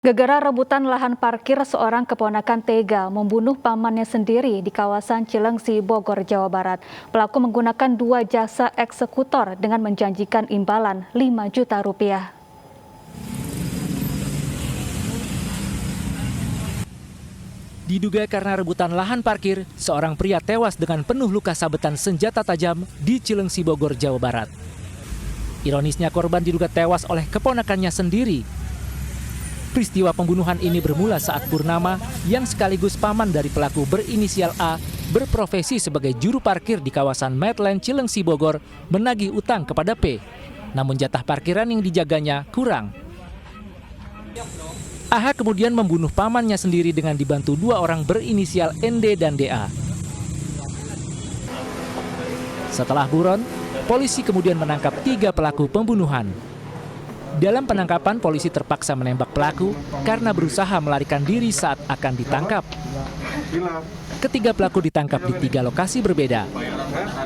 Gegara rebutan lahan parkir, seorang keponakan tega membunuh pamannya sendiri di kawasan Cilengsi, Bogor, Jawa Barat. Pelaku menggunakan 2 jasa eksekutor dengan menjanjikan imbalan 5 juta rupiah. Diduga karena rebutan lahan parkir, seorang pria tewas dengan penuh luka sabetan senjata tajam di Cilengsi, Bogor, Jawa Barat. Ironisnya, korban diduga tewas oleh keponakannya sendiri. Peristiwa pembunuhan ini bermula saat Purnama, yang sekaligus paman dari pelaku berinisial A, berprofesi sebagai juru parkir di kawasan Medland Cilengsi, Bogor, menagih utang kepada P. Namun jatah parkiran yang dijaganya kurang. AH kemudian membunuh pamannya sendiri dengan dibantu 2 orang berinisial ND dan DA. Setelah buron, polisi kemudian menangkap 3 pelaku pembunuhan. Dalam penangkapan, polisi terpaksa menembak pelaku karena berusaha melarikan diri saat akan ditangkap. Ketiga pelaku ditangkap di 3 lokasi berbeda.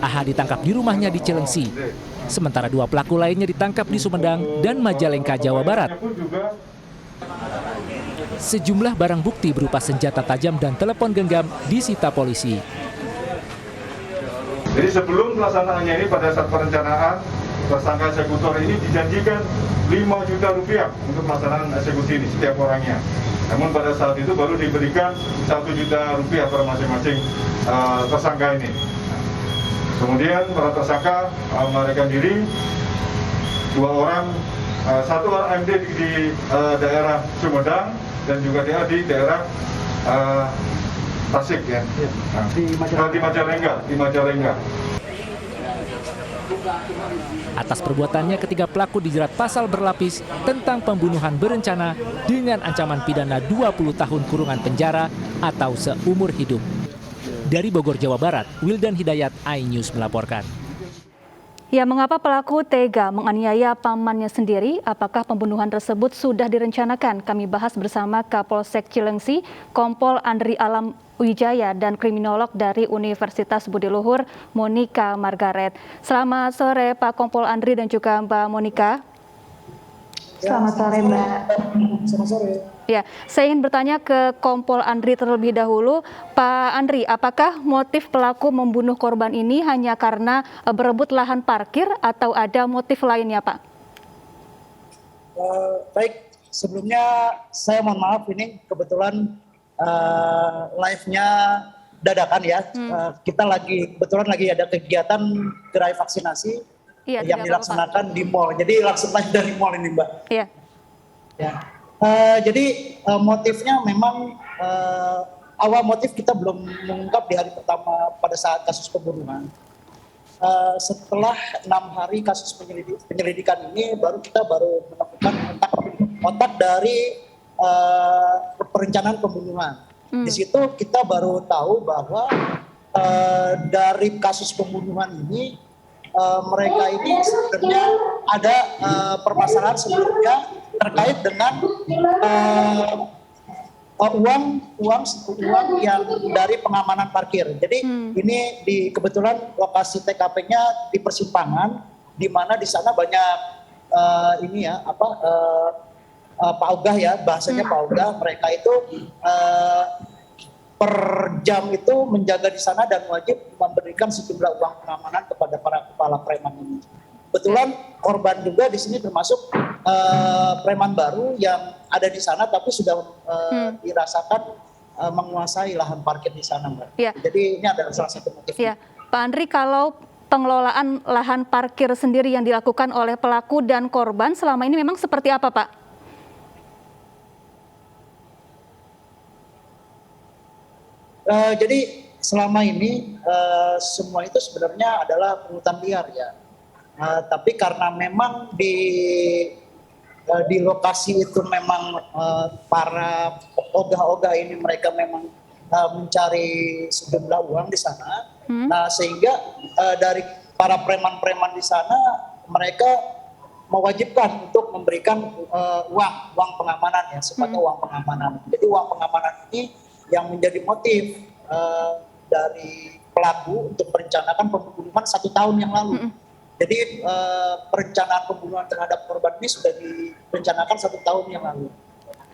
AH ditangkap di rumahnya di Cilengsi, sementara 2 pelaku lainnya ditangkap di Sumedang dan Majalengka, Jawa Barat. Sejumlah barang bukti berupa senjata tajam dan telepon genggam disita polisi. Jadi sebelum pelaksanaannya ini, pada saat perencanaan, tersangka eksekutor ini dijanjikan 5 juta rupiah untuk pelaksanaan eksekusi ini setiap orangnya. Namun pada saat itu baru diberikan 1 juta rupiah per masing-masing tersangka ini. Kemudian para tersangka melarikan diri, 2 orang, 1 orang MD di daerah Sumedang dan juga DA di daerah Tasik ya. Di Majalengka. Atas perbuatannya, ketiga pelaku dijerat pasal berlapis tentang pembunuhan berencana dengan ancaman pidana 20 tahun kurungan penjara atau seumur hidup. Dari Bogor, Jawa Barat, Wildan Hidayat, iNews melaporkan. Ya, mengapa pelaku tega menganiaya pamannya sendiri? Apakah pembunuhan tersebut sudah direncanakan? Kami bahas bersama Kapolsek Cilengsi, Kompol Andri Alam Wijaya, dan kriminolog dari Universitas Budi Luhur, Monika Margaret. Selamat sore Pak Kompol Andri dan juga Mbak Monika. Selamat sore Mbak. Selamat sore. Ya, saya ingin bertanya ke Kompol Andri terlebih dahulu. Pak Andri, apakah motif pelaku membunuh korban ini hanya karena berebut lahan parkir atau ada motif lainnya, Pak? Baik, sebelumnya saya mohon maaf, ini kebetulan live-nya dadakan ya. Kita kebetulan lagi ada kegiatan gerai vaksinasi yang dilaksanakan di mall. Jadi langsung live dari mall ini, Mbak. Iya. Ya. Jadi motifnya memang awal motif kita belum mengungkap di hari pertama pada saat kasus pembunuhan. Setelah 6 hari kasus penyelidikan ini, kita baru menemukan otak dari perencanaan pembunuhan. Di situ kita baru tahu bahwa dari kasus pembunuhan ini mereka ini sebenarnya ada permasalahan sebelumnya terkait dengan uang yang dari pengamanan parkir. Jadi ini kebetulan lokasi TKP-nya di persimpangan, di mana di sana banyak paugah ya, bahasanya paugah. Mereka itu per jam itu menjaga di sana dan wajib memberikan sejumlah uang pengamanan kepada para kepala preman ini. Kebetulan korban juga di sini termasuk preman baru yang ada di sana, tapi sudah dirasakan menguasai lahan parkir di sana, Mbak. Ya. Jadi ini adalah salah satu motif. Ya, Pak Andri, kalau pengelolaan lahan parkir sendiri yang dilakukan oleh pelaku dan korban selama ini memang seperti apa, Pak? Jadi selama ini semua itu sebenarnya adalah pungutan liar ya. Tapi karena memang di lokasi itu memang para ogah-ogah ini mereka memang mencari sejumlah uang di sana. Nah, sehingga dari para preman-preman di sana mereka mewajibkan untuk memberikan uang pengamanan ya, sifatnya uang pengamanan. Jadi uang pengamanan ini yang menjadi motif dari pelaku untuk merencanakan pembunuhan 1 tahun yang lalu. Jadi perencanaan pembunuhan terhadap korban ini sudah direncanakan 1 tahun yang lalu.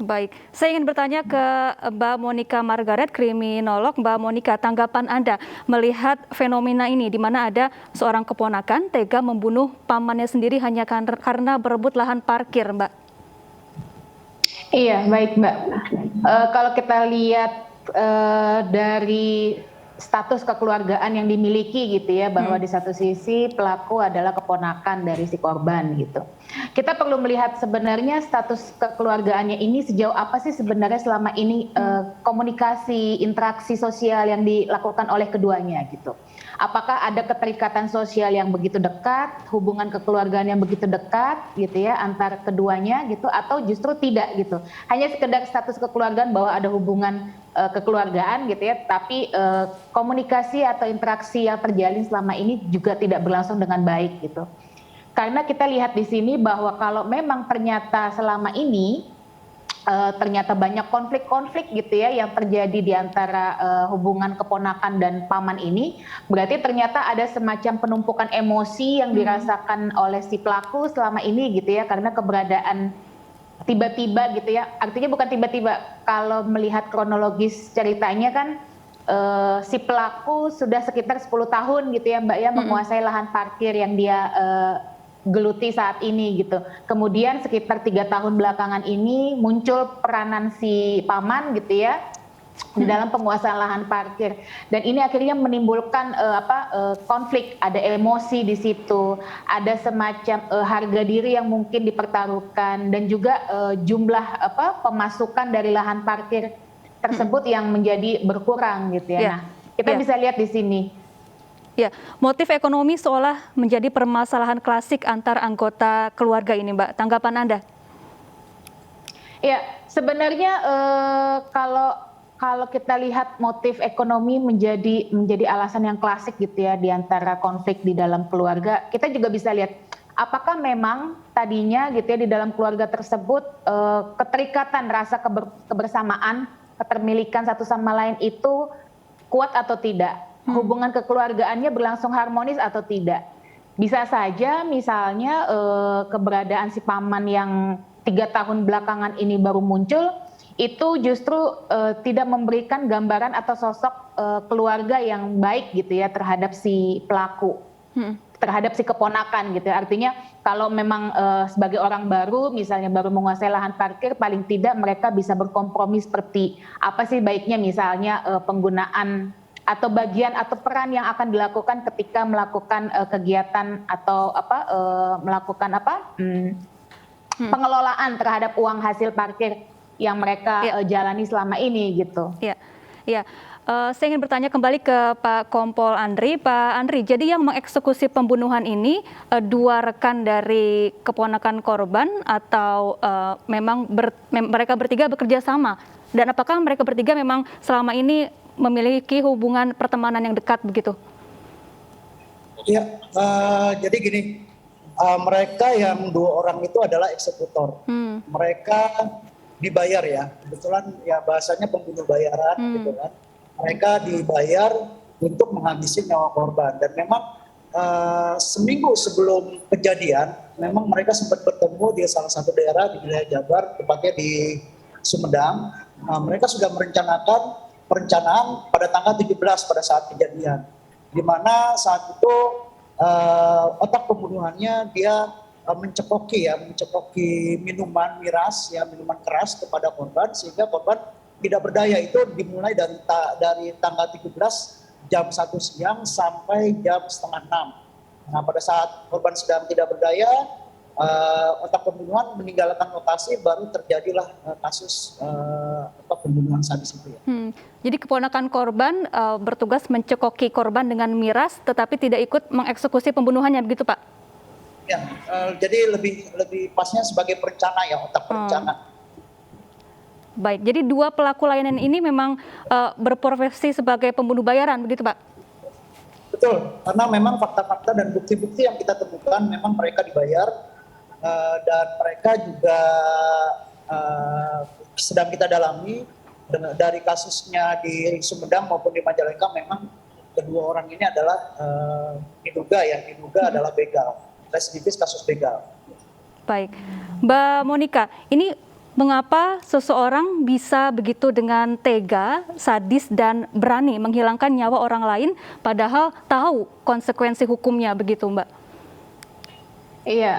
Baik, saya ingin bertanya ke Mbak Monica Margaret, kriminolog. Mbak Monica, tanggapan Anda melihat fenomena ini di mana ada seorang keponakan tega membunuh pamannya sendiri hanya karena berebut lahan parkir, Mbak? Iya, baik Mbak. Kalau kita lihat dari status kekeluargaan yang dimiliki gitu ya, bahwa di satu sisi pelaku adalah keponakan dari si korban gitu. Kita perlu melihat sebenarnya status kekeluargaannya ini sejauh apa sih sebenarnya selama ini komunikasi, interaksi sosial yang dilakukan oleh keduanya gitu. Apakah ada keterikatan sosial yang begitu dekat, hubungan kekeluargaan yang begitu dekat gitu ya antara keduanya gitu, atau justru tidak gitu. Hanya sekedar status kekeluargaan bahwa ada hubungan kekeluargaan gitu ya, tapi komunikasi atau interaksi yang terjalin selama ini juga tidak berlangsung dengan baik gitu. Karena kita lihat di sini bahwa kalau memang ternyata selama ini ternyata banyak konflik-konflik gitu ya yang terjadi di antara hubungan keponakan dan paman ini, berarti ternyata ada semacam penumpukan emosi yang dirasakan oleh si pelaku selama ini gitu ya, karena keberadaan tiba-tiba gitu ya, artinya bukan tiba-tiba, kalau melihat kronologis ceritanya kan si pelaku sudah sekitar 10 tahun gitu ya Mbak ya, menguasai lahan parkir yang dia geluti saat ini gitu. Kemudian sekitar 3 tahun belakangan ini muncul peranan si paman gitu ya di dalam penguasaan lahan parkir, dan ini akhirnya menimbulkan konflik, ada emosi di situ, ada semacam harga diri yang mungkin dipertaruhkan, dan juga jumlah pemasukan dari lahan parkir tersebut yang menjadi berkurang gitu ya. Nah, kita bisa lihat di sini. Ya, motif ekonomi seolah menjadi permasalahan klasik antar anggota keluarga ini, Mbak. Tanggapan Anda? Ya, sebenarnya kalau kita lihat motif ekonomi menjadi alasan yang klasik gitu ya di antara konflik di dalam keluarga, kita juga bisa lihat apakah memang tadinya gitu ya di dalam keluarga tersebut keterikatan rasa kebersamaan, ketermilikan satu sama lain itu kuat atau tidak. Hubungan kekeluargaannya berlangsung harmonis atau tidak. Bisa saja misalnya keberadaan si paman yang 3 tahun belakangan ini baru muncul, itu justru tidak memberikan gambaran atau sosok keluarga yang baik gitu ya terhadap si pelaku, terhadap si keponakan gitu ya. Artinya kalau memang sebagai orang baru, misalnya baru menguasai lahan parkir, paling tidak mereka bisa berkompromi seperti apa sih baiknya, misalnya penggunaan atau bagian atau peran yang akan dilakukan ketika melakukan kegiatan atau melakukan pengelolaan terhadap uang hasil parkir yang mereka jalani selama ini gitu. Ya, ya. Saya ingin bertanya kembali ke Pak Kompol Andri. Pak Andri, jadi yang mengeksekusi pembunuhan ini 2 rekan dari keponakan korban atau memang mereka bertiga bekerja sama? Dan apakah mereka bertiga memang selama ini memiliki hubungan pertemanan yang dekat begitu? Ya, jadi gini, mereka yang 2 orang itu adalah eksekutor. Mereka dibayar ya, kebetulan ya bahasanya pembunuh bayaran gitu kan. Mereka dibayar untuk menghabisi nyawa korban, dan memang seminggu sebelum kejadian, memang mereka sempat bertemu di salah satu daerah di wilayah Jabar, tepatnya di Sumedang. Mereka sudah merencanakan perencanaan pada tanggal 17 pada saat kejadian, di mana saat itu otak pembunuhannya dia mencekoki minuman miras ya, minuman keras kepada korban sehingga korban tidak berdaya. Itu dimulai dari tanggal 17 jam 1 siang sampai jam setengah 6. Nah, pada saat korban sedang tidak berdaya, otak pembunuhan meninggalkan lokasi, baru terjadilah kasus pembunuhan sadis itu ya. Jadi keponakan korban bertugas mencekoki korban dengan miras, tetapi tidak ikut mengeksekusi pembunuhannya, begitu Pak? Ya, jadi lebih pasnya sebagai perencana ya, otak perencana. Baik, jadi 2 pelaku lainnya ini memang berprofesi sebagai pembunuh bayaran, begitu Pak? Betul, karena memang fakta-fakta dan bukti-bukti yang kita temukan memang mereka dibayar, dan mereka juga sedang kita dalami dari kasusnya di Sumedang maupun di Majalengka. Memang kedua orang ini adalah diduga adalah begal, residivis kasus begal. Baik, Mbak Monica, ini Mengapa seseorang bisa begitu dengan tega, sadis, dan berani menghilangkan nyawa orang lain padahal tahu konsekuensi hukumnya begitu, Mbak? Iya,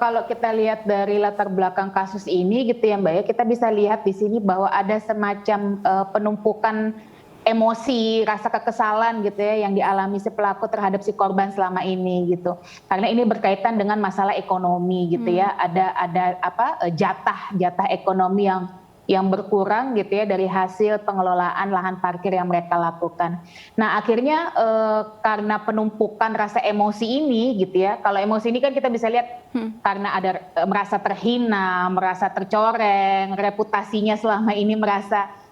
kalau kita lihat dari latar belakang kasus ini gitu ya Mbak ya, kita bisa lihat di sini bahwa ada semacam penumpukan emosi, rasa kekesalan gitu ya yang dialami si pelaku terhadap si korban selama ini gitu. Karena ini berkaitan dengan masalah ekonomi gitu ya. Ada jatah ekonomi yang berkurang gitu ya dari hasil pengelolaan lahan parkir yang mereka lakukan. Nah, akhirnya karena penumpukan rasa emosi ini gitu ya. Kalau emosi ini kan kita bisa lihat karena ada merasa terhina, merasa tercoreng, reputasinya selama ini merasa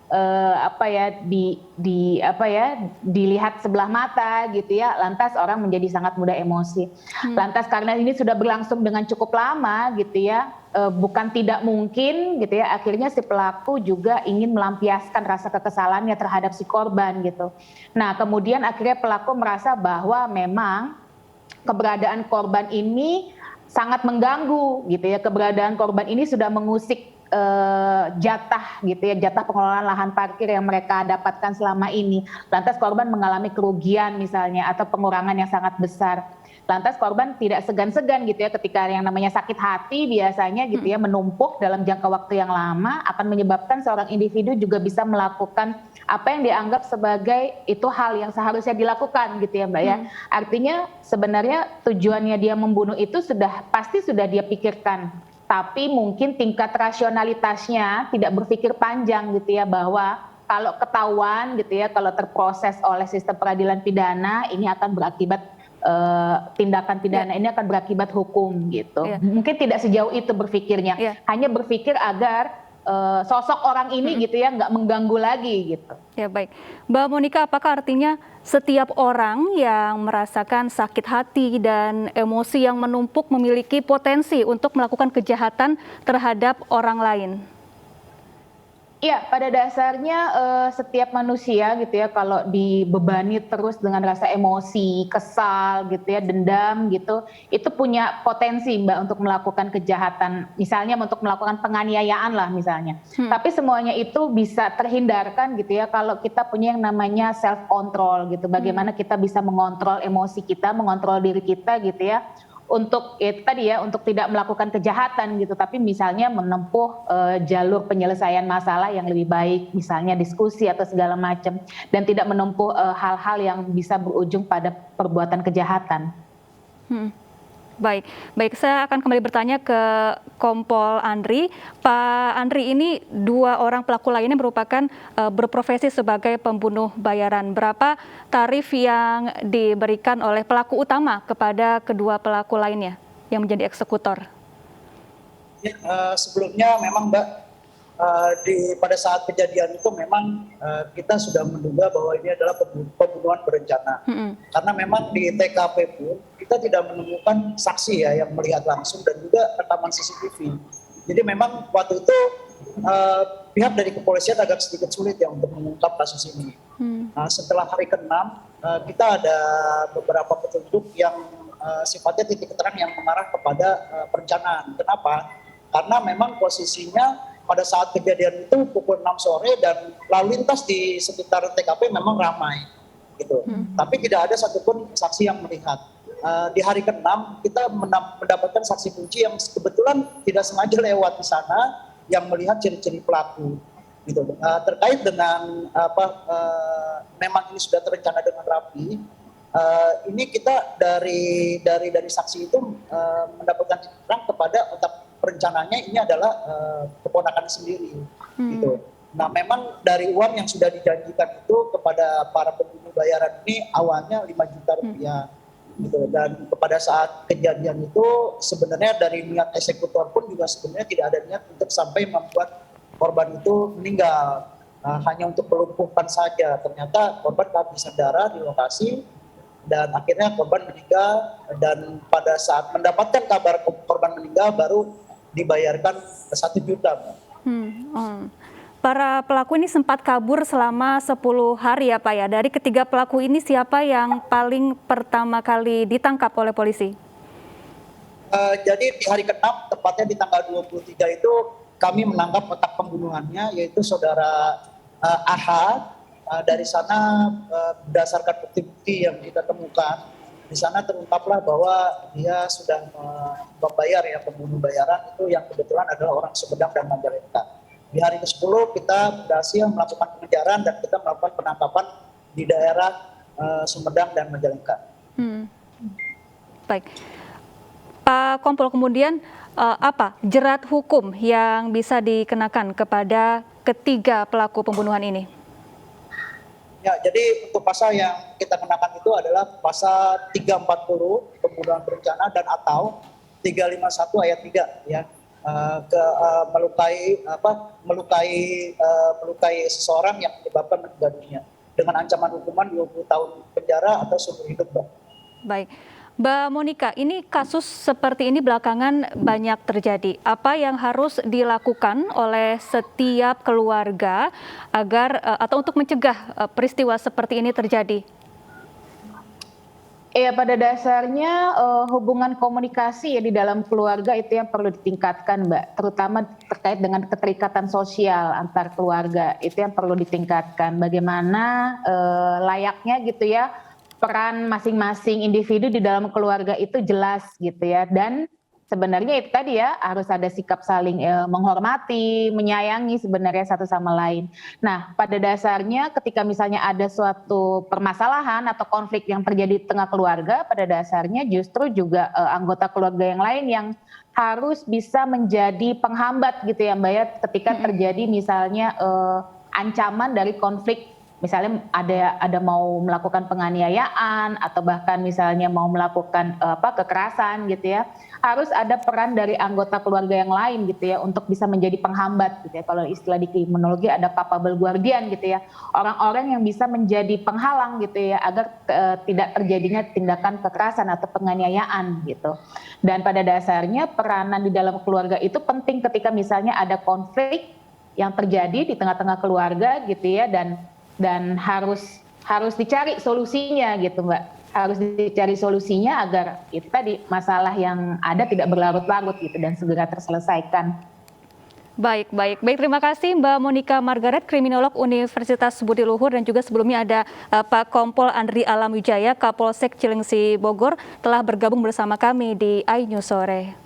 dilihat sebelah mata gitu ya, lantas orang menjadi sangat mudah emosi. Lantas karena ini sudah berlangsung dengan cukup lama gitu ya, bukan tidak mungkin gitu ya, akhirnya si pelaku juga ingin melampiaskan rasa kekesalannya terhadap si korban gitu. Nah, kemudian akhirnya pelaku merasa bahwa memang keberadaan korban ini sangat mengganggu gitu ya, keberadaan korban ini sudah mengusik jatah gitu ya, jatah pengelolaan lahan parkir yang mereka dapatkan selama ini. Lantas korban mengalami kerugian misalnya atau pengurangan yang sangat besar. Lantas korban tidak segan-segan gitu ya, ketika yang namanya sakit hati biasanya gitu ya menumpuk dalam jangka waktu yang lama akan menyebabkan seorang individu juga bisa melakukan apa yang dianggap sebagai itu hal yang seharusnya dilakukan gitu ya Mbak ya. Artinya sebenarnya tujuannya dia membunuh itu pasti sudah dia pikirkan. Tapi mungkin tingkat rasionalitasnya tidak berpikir panjang gitu ya, bahwa kalau ketahuan gitu ya, kalau terproses oleh sistem peradilan pidana ini akan berakibat tindakan pidana ini akan berakibat hukum gitu. Mungkin tidak sejauh itu berpikirnya, hanya berpikir agar sosok orang ini gitu ya nggak mengganggu lagi gitu. Ya baik, Mbak Monika, apakah artinya setiap orang yang merasakan sakit hati dan emosi yang menumpuk memiliki potensi untuk melakukan kejahatan terhadap orang lain? Iya, pada dasarnya setiap manusia gitu ya kalau dibebani terus dengan rasa emosi, kesal gitu ya, dendam gitu, itu punya potensi Mbak untuk melakukan kejahatan, misalnya untuk melakukan penganiayaan lah misalnya. Tapi semuanya itu bisa terhindarkan gitu ya kalau kita punya yang namanya self control gitu. Bagaimana kita bisa mengontrol emosi kita, mengontrol diri kita gitu ya. Untuk untuk tidak melakukan kejahatan gitu, tapi misalnya menempuh jalur penyelesaian masalah yang lebih baik, misalnya diskusi atau segala macam, dan tidak menempuh hal-hal yang bisa berujung pada perbuatan kejahatan. Baik, saya akan kembali bertanya ke Kompol Andri. Pak Andri, ini dua orang pelaku lainnya merupakan berprofesi sebagai pembunuh bayaran. Berapa tarif yang diberikan oleh pelaku utama kepada kedua pelaku lainnya yang menjadi eksekutor? Ya, sebelumnya memang Mbak, pada saat kejadian itu memang kita sudah menduga bahwa ini adalah pembunuhan berencana. Karena memang di TKP pun kita tidak menemukan saksi ya yang melihat langsung dan juga rekaman CCTV. Jadi memang waktu itu pihak dari kepolisian agak sedikit sulit ya untuk mengungkap kasus ini. Setelah hari ke-6 kita ada beberapa petunjuk yang sifatnya titik terang yang mengarah kepada perencanaan. Kenapa? Karena memang posisinya pada saat kejadian itu pukul 6 sore dan lalu lintas di sekitar TKP memang ramai gitu. Tapi tidak ada satupun saksi yang melihat. Di hari ke-6 kita mendapatkan saksi kunci yang kebetulan tidak sengaja lewat di sana yang melihat ciri-ciri pelaku gitu. Terkait dengan memang ini sudah terencana dengan rapi. Ini kita dari saksi itu mendapatkan terang kepada otak perencananya ini adalah keponakan sendiri gitu. Nah, memang dari uang yang sudah dijanjikan itu kepada para pembunuh bayaran ini awalnya 5 juta rupiah gitu. Dan pada saat kejadian itu sebenarnya dari niat eksekutor pun juga sebenarnya tidak ada niat untuk sampai membuat korban itu meninggal. Hanya untuk melumpuhkan saja. Ternyata korban kehabisan darah di lokasi dan akhirnya korban meninggal, dan pada saat mendapatkan kabar korban meninggal baru dibayarkan 1 juta. Para pelaku ini sempat kabur selama 10 hari ya Pak ya. Dari ketiga pelaku ini siapa yang paling pertama kali ditangkap oleh polisi? Jadi di hari ke-6, tepatnya di tanggal 23 itu kami menangkap otak pembunuhannya, yaitu saudara AH. Dari sana berdasarkan bukti-bukti yang kita temukan, di sana terungkaplah bahwa dia sudah membayar ya, pembunuh bayaran itu yang kebetulan adalah orang Sumedang dan Majalengka. Di hari ke-10 kita berhasil melakukan pengejaran dan kita melakukan penangkapan di daerah Sumedang dan Majalengka. Baik, Pak Kompol, kemudian apa jerat hukum yang bisa dikenakan kepada ketiga pelaku pembunuhan ini? Ya, jadi untuk pasal yang kita kenakan itu adalah pasal 340 pembunuhan berencana dan atau 351 ayat 3 ya, melukai seseorang yang menyebabkan meninggal dunia dengan ancaman hukuman 20 tahun penjara atau seumur hidup, Mbak. Baik, Mbak Monika, ini kasus seperti ini belakangan banyak terjadi. Apa yang harus dilakukan oleh setiap keluarga agar atau untuk mencegah peristiwa seperti ini terjadi? Ya, pada dasarnya hubungan komunikasi ya di dalam keluarga itu yang perlu ditingkatkan, Mbak. Terutama terkait dengan keterikatan sosial antar keluarga, itu yang perlu ditingkatkan. Bagaimana layaknya gitu ya, peran masing-masing individu di dalam keluarga itu jelas gitu ya, dan sebenarnya itu tadi ya harus ada sikap saling menghormati, menyayangi sebenarnya satu sama lain. Nah, pada dasarnya ketika misalnya ada suatu permasalahan atau konflik yang terjadi di tengah keluarga, pada dasarnya justru juga anggota keluarga yang lain yang harus bisa menjadi penghambat gitu ya Mbak ya, ketika terjadi misalnya ancaman dari konflik. Misalnya ada mau melakukan penganiayaan atau bahkan misalnya mau melakukan kekerasan gitu ya, harus ada peran dari anggota keluarga yang lain gitu ya untuk bisa menjadi penghambat gitu ya. Kalau istilah di kriminologi ada capable guardian gitu ya, orang-orang yang bisa menjadi penghalang gitu ya agar tidak terjadinya tindakan kekerasan atau penganiayaan gitu. Dan pada dasarnya peranan di dalam keluarga itu penting ketika misalnya ada konflik yang terjadi di tengah-tengah keluarga gitu ya, dan harus dicari solusinya gitu Mbak, harus dicari solusinya agar itu tadi masalah yang ada tidak berlarut-larut gitu dan segera terselesaikan. Baik, terima kasih Mbak Monika Margaret, kriminolog Universitas Budi Luhur, dan juga sebelumnya ada Pak Kompol Andri Alam Wijaya, Kapolsek Cilengsi Bogor, telah bergabung bersama kami di iNews Sore.